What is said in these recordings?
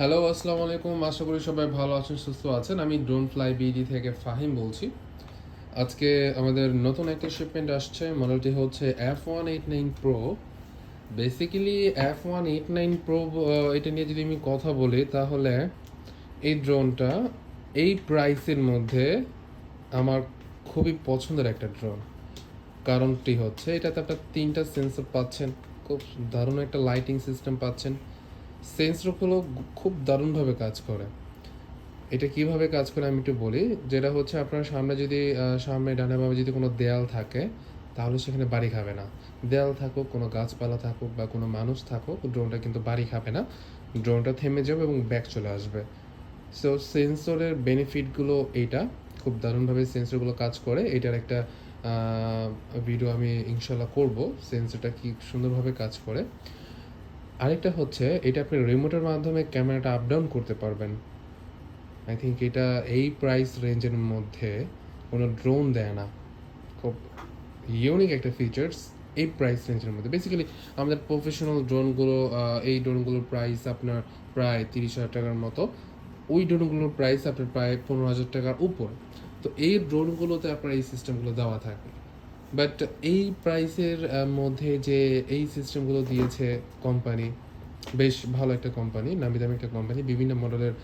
Hello, আসসালামু আলাইকুম। আশা করি সবাই ভালো আছেন, সুস্থ আছেন। আমি ড্রোন ফ্লাই বিডি থেকে ফাহিম বলছি। আজকে আমাদের নতুন একটা শিপমেন্ট আসছে, মডেলটি হচ্ছে F189 Pro। Basically F189 Pro, এটা নিয়ে যদি আমি কথা বলি তাহলে এই ড্রোনটা এই প্রাইসের মধ্যে আমার খুবই পছন্দের একটা ড্রোন। কারণটি হচ্ছে এটাতে আপনার 3টা সেন্সর পাচ্ছেন, খুব দারুণ একটা লাইটিং সিস্টেম পাচ্ছেন। সেন্সরগুলো খুব দারুণভাবে কাজ করে। এটা কিভাবে কাজ করে আমি একটু বলি। যেটা হচ্ছে আপনার সামনে যদি সামনে ডানে বামে যদি কোনো দেয়াল থাকে তাহলে সেখানে বাড়ি খাবে না। দেয়াল থাকুক, কোনো গাছপালা থাকুক বা কোনো মানুষ থাকুক, ড্রোনটা কিন্তু বাড়ি খাবে না। ড্রোনটা থেমে যাবে এবং ব্যাক চলে আসবে। সো সেন্সরের বেনিফিটগুলো এইটা, খুব দারুণভাবে সেন্সরগুলো কাজ করে। এটার একটা ভিডিও আমি ইনশাল্লাহ করব, সেন্সরটা কি সুন্দরভাবে কাজ করে। আরেকটা হচ্ছে এটা আপনি রিমোটের মাধ্যমে ক্যামেরাটা আপ ডাউন করতে পারবেন। আই থিঙ্ক এটা এই প্রাইস রেঞ্জের মধ্যে কোনো ড্রোন দেয় না। খুব ইউনিক একটা ফিচার্স এই প্রাইস রেঞ্জের মধ্যে। বেসিক্যালি আমাদের প্রফেশনাল ড্রোনগুলো, এই ড্রোনগুলোর প্রাইস আপনার প্রায় 30,000 টাকার মতো। ওই ড্রোনগুলোর প্রাইস আপনার প্রায় 15,000 টাকার উপর। তো এই ড্রোনগুলোতে আপনার এই সিস্টেমগুলো দেওয়া থাকে। বাট এই প্রাইসের মধ্যে যে এই সিস্টেমগুলো দিয়েছে কোম্পানি, বেশ ভালো একটা কোম্পানি, নামি দামি একটা কোম্পানি। বিভিন্ন মডেলের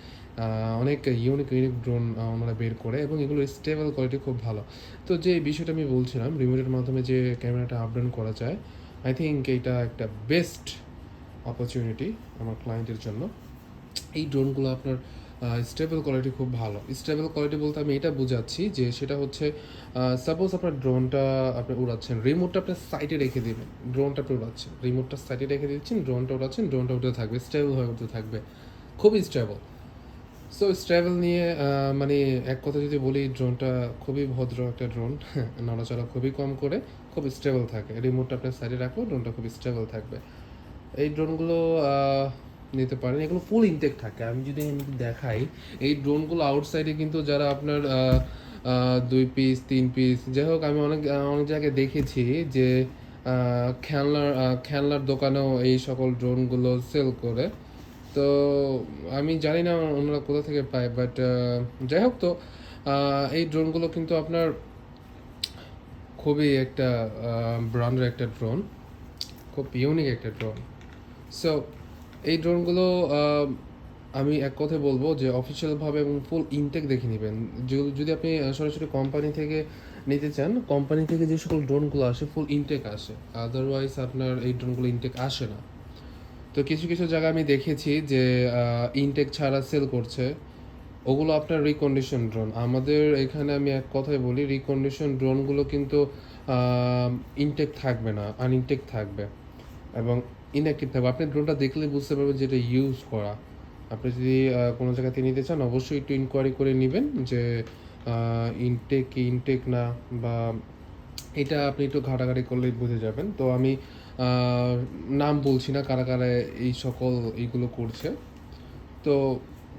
অনেক ইউনিক ইউনিক ড্রোন ওনারা বের করে এবং এগুলোর স্টেবল কোয়ালিটি খুব ভালো। তো যে বিষয়টা আমি বলছিলাম, রিমোটের মাধ্যমে যে ক্যামেরাটা আপ ডাউন করা যায়, আই থিঙ্ক এইটা একটা বেস্ট অপরচুনিটি আমার ক্লায়েন্টের জন্য। এই ড্রোনগুলো আপনার স্টেবল কোয়ালিটি খুব ভালো। স্টেবল কোয়ালিটি বলতে আমি এটা বোঝাচ্ছি যে সেটা হচ্ছে, সাপোজ আপনার ড্রোনটা আপনি উড়াচ্ছেন, রিমোটটা আপনার সাইডে রেখে দেবেন। ড্রোনটা আপনি উড়াচ্ছেন, রিমোটটা সাইডে রেখে দিচ্ছেন, ড্রোনটা উড়াচ্ছেন, ড্রোনটা উঠতে থাকবে, স্টেবল হয়ে উঠতে থাকবে, খুবই স্টেবল। সো স্টেবল নিয়ে মানে এক কথা যদি বলি, ড্রোনটা খুবই ভদ্র একটা ড্রোন। নড়াচড়া খুবই কম করে, খুব স্টেবল থাকে। রিমোটটা আপনার সাইডে রাখলেও ড্রোনটা খুব স্টেবল থাকবে। এই ড্রোনগুলো নিতে পারেন। এগুলো ফুল ইনটেক থাকে। আমি যদি দেখাই, এই ড্রোনগুলো আউটসাইডে কিন্তু যারা আপনার 2 পিস 3 পিস, যাই হোক, আমি অনেক অনেক জায়গায় দেখেছি যে খেলনার দোকানেও এই সকল ড্রোনগুলো সেল করে। তো আমি জানি না ওনারা কোথা থেকে পায়, বাট যাই হোক। তো এই ড্রোনগুলো কিন্তু আপনার খুবই একটা ব্র্যান্ডের একটা ড্রোন, খুব ইউনিক একটা ড্রোন। সো এই ড্রোনগুলো আমি এক কথায় বলবো যে অফিসিয়ালভাবে এবং ফুল ইনটেক দেখে নেবেন। যদি আপনি সরাসরি কোম্পানি থেকে নিতে চান, কোম্পানি থেকে যে সকল ড্রোনগুলো আসে ফুল ইনটেক আসে, আদারওয়াইজ আপনার এই ড্রোনগুলো ইনটেক আসে না। তো কিছু কিছু জায়গায় আমি দেখেছি যে ইনটেক ছাড়া সেল করছে, ওগুলো আপনার রিকন্ডিশন ড্রোন। আমাদের এখানে আমি এক কথায় বলি, রিকন্ডিশন ড্রোনগুলো কিন্তু ইনটেক থাকবে না, আনইনটেক থাকবে এবং ইনঅ্যাক্টিভ থাকবে। আপনি ড্রোনটা দেখলে বুঝতে পারবেন যে এটা ইউজ করা। আপনি যদি কোনো জায়গাতে নিতে চান, অবশ্যই একটু ইনকোয়ারি করে নেবেন যে ইনটেক কি ইনটেক না, বা এটা আপনি একটু ঘাটাঘাটি করলেই বুঝে যাবেন। তো আমি নাম বলছি না কারা কারা এই সকল এইগুলো করছে। তো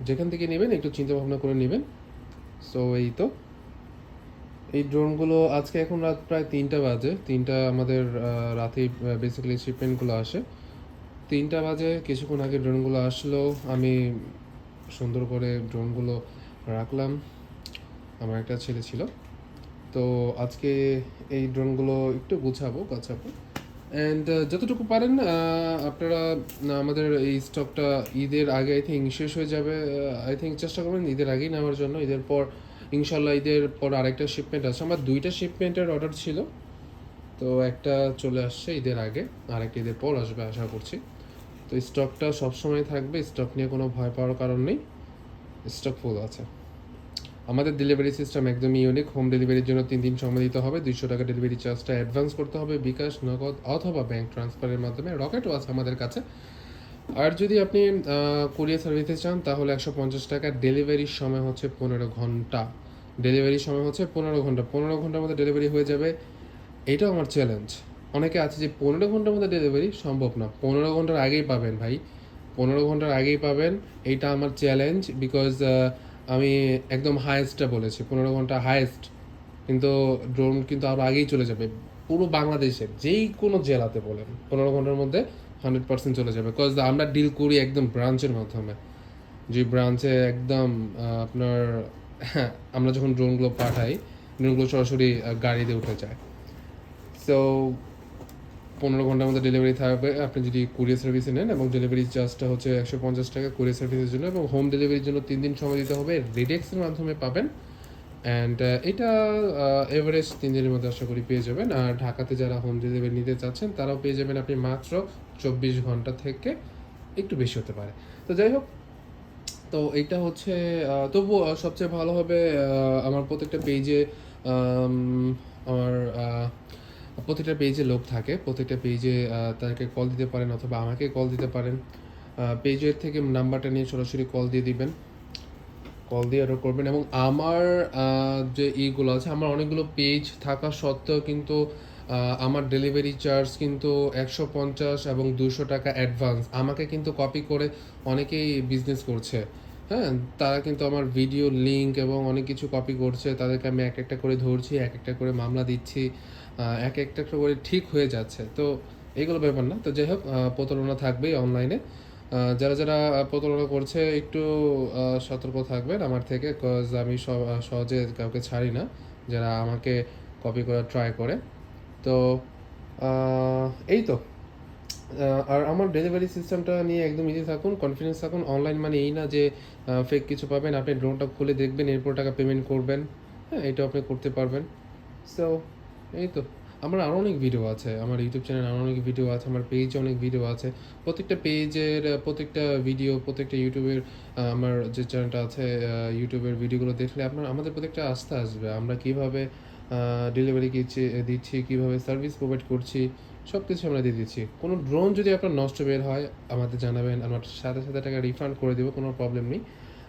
যেখান থেকে নেবেন একটু চিন্তা ভাবনা করে নেবেন। সো এই তো, এই ড্রোনগুলো আজকে এখন রাত প্রায় 3টা বাজে। আমাদের রাতেই বেসিক্যালি শিপমেন্টগুলো আসে। 3টা বাজে, কিছুক্ষণ আগে ড্রোনগুলো আসলো। আমি সুন্দর করে ড্রোনগুলো রাখলাম, আমার একটা ছেলে ছিল। তো আজকে এই ড্রোনগুলো একটু গাছাবো। অ্যান্ড যতটুকু পারেন আপনারা আমাদের এই স্টকটা ঈদের আগে আই থিঙ্ক শেষ হয়ে যাবে। আই থিঙ্ক চেষ্টা করবেন ঈদের আগেই নেওয়ার জন্য। ঈদের পর ইনশাল্লাহ, ঈদের পর আরেকটা শিপমেন্ট আছে। আমার 2টা শিপমেন্টের অর্ডার ছিল, তো একটা চলে আসছে ঈদের আগে, আরেকটা ঈদের পর আসবে আশা করছি। তো স্টকটা সবসময় থাকবে, স্টক নিয়ে কোনো ভয় পাওয়ার কারণ নেই, স্টক ফুল আছে। আমাদের ডেলিভারি সিস্টেম একদমই ইউনিক। হোম ডেলিভারির জন্য 3 দিন সময় দিতে হবে। 200 টাকা ডেলিভারি চার্জটা অ্যাডভান্স করতে হবে বিকাশ, নগদ অথবা ব্যাঙ্ক ট্রান্সফারের মাধ্যমে। রকেটও আছে আমাদের কাছে। আর যদি আপনি কুরিয়ার সার্ভিসে চান তাহলে 150 টাকা। ডেলিভারির সময় হচ্ছে 15 ঘন্টা। ডেলিভারির সময় হচ্ছে 15 ঘন্টা। 15 ঘন্টার মধ্যে ডেলিভারি হয়ে যাবে, এটাও আমার চ্যালেঞ্জ। অনেকে আছে যে 15 ঘন্টার মধ্যে ডেলিভারি সম্ভব না, 15 ঘন্টার আগেই পাবেন ভাই, 15 ঘন্টার আগেই পাবেন। এইটা আমার চ্যালেঞ্জ, বিকজ আমি একদম হায়েস্টটা বলেছি, 15 ঘন্টা হায়েস্ট। কিন্তু ড্রোন কিন্তু আরও আগেই চলে যাবে, পুরো বাংলাদেশের যেই কোনো জেলাতে বলেন 15 ঘন্টার মধ্যে 100% চলে যাবে, বিকজ আমরা ডিল করি একদম ব্রাঞ্চের মাধ্যমে। যে ব্রাঞ্চে একদম আপনার আমরা যখন ড্রোনগুলো পাঠাই, ড্রোনগুলো সরাসরি গাড়িতে উঠে যায়। সো 15 ঘন্টার মধ্যে ডেলিভারি থাকবে আপনি যদি কুরিয়ার সার্ভিসে নেন, এবং ডেলিভারি চার্জটা হচ্ছে 150 টাকা কুরিয়ার সার্ভিসের জন্য, এবং হোম ডেলিভারির জন্য 3 দিন সময় দিতে হবে। রেডেক্সের মাধ্যমে পাবেন। অ্যান্ড এটা এভারেজ 3 দিনের মধ্যে আশা করি পেয়ে যাবেন। আর ঢাকাতে যারা হোম ডেলিভারি নিতে চাচ্ছেন তারাও পেয়ে যাবেন আপনি মাত্র 24 ঘন্টা থেকে একটু বেশি হতে পারে। তো যাই হোক, তো এইটা হচ্ছে তবুও সবচেয়ে ভালো হবে আমার প্রত্যেকটা পেজে আমার প্রতিটা পেজে লোক থাকে, প্রত্যেকটা পেজে তাদেরকে কল দিতে পারেন অথবা আমাকে কল দিতে পারেন। পেজের থেকে নাম্বারটা নিয়ে সরাসরি কল দিয়ে দিবেন, কল দিয়ে অর্ডার করবেন। এবং আমার যে ইগুলো আছে, আমার অনেকগুলো পেজ থাকা সত্ত্বেও কিন্তু আমার ডেলিভারি চার্জ কিন্তু 150 এবং 200 টাকা অ্যাডভান্স। আমাকে কিন্তু কপি করে অনেকেই বিজনেস করছে। হ্যাঁ, তারা কিন্তু আমার ভিডিও লিঙ্ক এবং অনেক কিছু কপি করছে। তাদেরকে আমি এক একটা করে ধরছি, এক একটা করে মামলা দিচ্ছি, এক একটা করে ঠিক হয়ে যাচ্ছে। তো এইগুলো ব্যাপার না। তো যাই হোক, প্রতারণা থাকবেই অনলাইনে। যারা যারা প্রতারণা করছে একটু সতর্ক থাকবেন আমার থেকে, কজ আমি সহজে কাউকে ছাড়ি না যারা আমাকে কপি করার ট্রাই করে। তো এই তো। আর আমার ডেলিভারি সিস্টেমটা নিয়ে একদম ইজি থাকুন, কনফিডেন্স থাকুন। অনলাইন মানে এই না যে ফেক কিছু পাবেন, আপনি ড্রোনটা খুলে দেখবেন এরপর টাকা পেমেন্ট করবেন। হ্যাঁ, এটাও আপনি করতে পারবেন। সো এই তো। আমার আরও অনেক ভিডিও আছে, আমার ইউটিউব চ্যানেলে আরও অনেক ভিডিও আছে, আমার পেজে অনেক ভিডিও আছে। প্রত্যেকটা পেজের প্রত্যেকটা ভিডিও, প্রত্যেকটা ইউটিউবের আমার যে চ্যানেলটা আছে ইউটিউবের ভিডিওগুলো দেখলে আপনার আমাদের প্রত্যেকটা আস্থা আসবে আমরা কীভাবে ডেলিভারি দিচ্ছি, কীভাবে সার্ভিস প্রোভাইড করছি, সব কিছু আমরা দিয়ে দিচ্ছি। কোনো ড্রোন যদি আপনার নষ্ট বের হয় আমাদের জানাবেন, আমরা সাথে সাথে টাকা রিফান্ড করে দেবো, কোনো প্রবলেম নেই।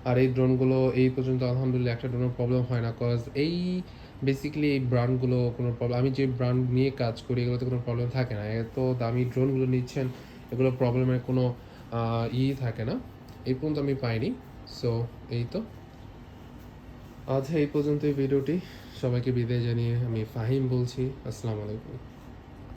আর এই ড্রোনগুলো এই পর্যন্ত আলহামদুলিল্লাহ একটা ড্রোনের প্রবলেম হয় না, কজ এই বেসিক্যালি এই ব্র্যান্ডগুলো কোনো প্রবলেম, আমি যে ব্র্যান্ড নিয়ে কাজ করি এগুলোতে কোনো প্রবলেম থাকে না। এত দামি ড্রোনগুলো নিচ্ছেন, এগুলো প্রবলেমের কোনো থাকে না, এই পর্যন্ত আমি পাইনি। সো এই তো, আজ এই পর্যন্তই ভিডিওটি। সবাইকে বিদায় জানিয়ে আমি ফাহিম বলছি। আসসালামু আলাইকুম।